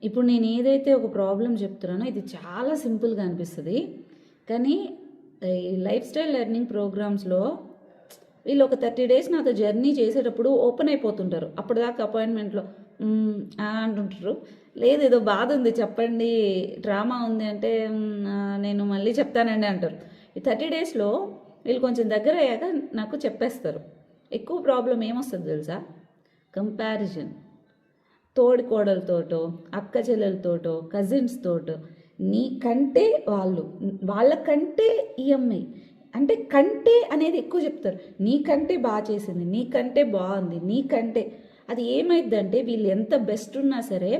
ఇప్పుడు నేను ఏదైతే ఒక ప్రాబ్లం చెప్తున్నానో ఇది చాలా సింపుల్గా అనిపిస్తుంది, కానీ ఈ లైఫ్ స్టైల్ లెర్నింగ్ ప్రోగ్రామ్స్లో వీళ్ళు ఒక 30 డేస్ నాతో జర్నీ చేసేటప్పుడు ఓపెన్ అయిపోతుంటారు. అప్పటిదాకా అపాయింట్మెంట్లో అంటుంటారు, లేదు ఏదో బాధ ఉంది చెప్పండి, డ్రామా ఉంది అంటే నేను మళ్ళీ చెప్తానండి అంటారు. ఈ 30 డేస్లో వీళ్ళు కొంచెం దగ్గర అయ్యాక నాకు చెప్పేస్తారు. ఎక్కువ ప్రాబ్లం ఏమొస్తుంది తెలుసా? కంపారిజన్. తోడి కోడలతోటో, అక్క చెల్లెలతోటో, కజిన్స్ తోటో, నీకంటే వాళ్ళకంటే ఈ అమ్మాయి అంటే కంటే అనేది ఎక్కువ చెప్తారు. నీకంటే బాగా చేసింది, నీకంటే బాగుంది, నీకంటే. అది ఏమైందంటే వీళ్ళు ఎంత బెస్ట్ ఉన్నా సరే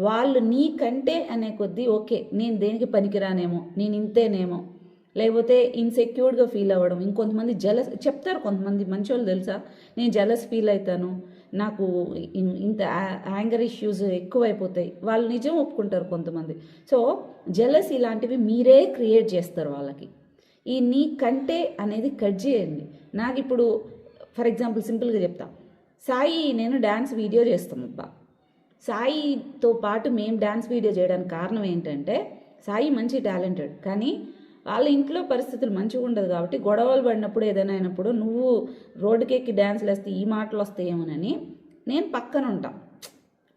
వాళ్ళు నీకంటే అనే కొద్దీ ఓకే నేను దేనికి పనికిరానేమో, నేను ఇంతేనేమో, లేకపోతే ఇన్సెక్యూర్డ్గా ఫీల్ అవ్వడం. ఇంకొంతమంది జలస్ చెప్తారు, కొంతమంది మంచోళ్ళు తెలుసా, నేను జలస్ ఫీల్ అవుతాను, నాకు ఇంత యాంగర్ ఇష్యూస్ ఎక్కువైపోతాయి. వాళ్ళు నిజం ఒప్పుకుంటారు కొంతమంది. సో జలస్ ఇలాంటివి మీరే క్రియేట్ చేస్తారు వాళ్ళకి. ఈ నీ కంటే అనేది కట్ చేయండి. నాకు ఇప్పుడు ఫర్ ఎగ్జాంపుల్ సింపుల్గా చెప్తా, సాయి నేను డ్యాన్స్ వీడియో చేస్తామబ్బా. సాయితో పాటు మేము డ్యాన్స్ వీడియో చేయడానికి కారణం ఏంటంటే సాయి మంచి టాలెంటెడ్, కానీ వాళ్ళ ఇంట్లో పరిస్థితులు మంచిగా ఉండదు కాబట్టి గొడవలు పడినప్పుడు ఏదైనా అయినప్పుడు నువ్వు రోడ్డుకెక్కి డ్యాన్స్లు వేస్తే ఈ మాటలు వస్తాయేమోనని నేను పక్కన ఉంటా.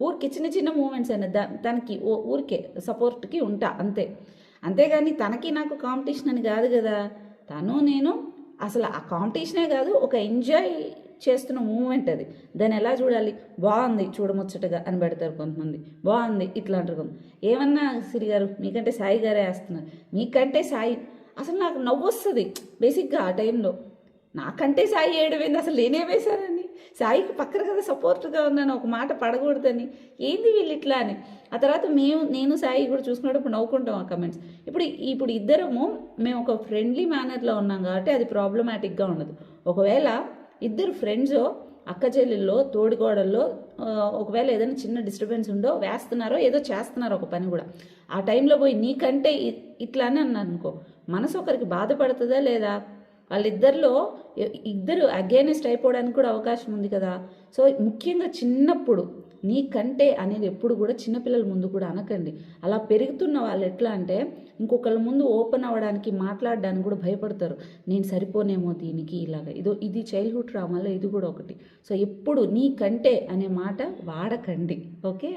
ఊరికి చిన్న చిన్న మూమెంట్స్ అయినా దానికి ఊరికే సపోర్ట్కి ఉంటా అంతే. అంతేగాని తనకి నాకు కాంపిటీషన్ అని కాదు కదా. తను నేను అసలు ఆ కాంపిటీషనే కాదు, ఒక ఎంజాయ్ చేస్తున్న మూమెంట్ అది. దాన్ని ఎలా చూడాలి? బాగుంది చూడముచ్చటగా అని పెడతారు కొంతమంది, బాగుంది ఇట్లా అంటారు కొంతమంది. ఏమన్నా సిరి గారు మీకంటే సాయి గారే వేస్తున్నారు, మీకంటే సాయి. అసలు నాకు నవ్వు వస్తుంది బేసిక్గా ఆ టైంలో. నాకంటే సాయి ఏడవేంది, అసలు నేనే వేశానని, సాయికి పక్కన కదా సపోర్ట్గా ఉన్నాను, ఒక మాట పడకూడదని, ఏంది వీళ్ళు ఇట్లా అని. ఆ తర్వాత నేను సాయి కూడా చూసుకున్నప్పుడు నవ్వుకుంటాం ఆ కమెంట్స్. ఇప్పుడు ఇద్దరము మేము ఒక ఫ్రెండ్లీ మేనర్లో ఉన్నాం కాబట్టి అది ప్రాబ్లమాటిక్గా ఉండదు. ఒకవేళ ఇద్దరు ఫ్రెండ్స్ అక్క చెల్లెల్లో తోడికోడల్లో ఒకవేళ ఏదైనా చిన్న డిస్టర్బెన్స్ ఉందో వేస్తున్నారో ఏదో చేస్తున్నారో ఒక పని కూడా, ఆ టైంలో పోయి నీకంటే ఇట్లా అని అన్నాను అనుకో, మనసు ఒకరికి బాధపడుతుందా లేదా? వాళ్ళిద్దరిలో ఇద్దరు అగైనెస్ట్ అయిపోవడానికి కూడా అవకాశం ఉంది కదా. సో ముఖ్యంగా చిన్నప్పుడు నీకంటే అనేది ఎప్పుడు కూడా చిన్నపిల్లల ముందు కూడా అనకండి. అలా పెరుగుతున్న వాళ్ళు ఎట్లా అంటే ఇంకొకళ్ళ ముందు ఓపెన్ అవ్వడానికి మాట్లాడడానికి కూడా భయపడతారు, నేను సరిపోనేమో దీనికి ఇలాగ. ఇది చైల్డ్హుడ్ ట్రామాలో ఇది కూడా ఒకటి. సో ఎప్పుడు నీకంటే అనే మాట వాడకండి, ఓకే.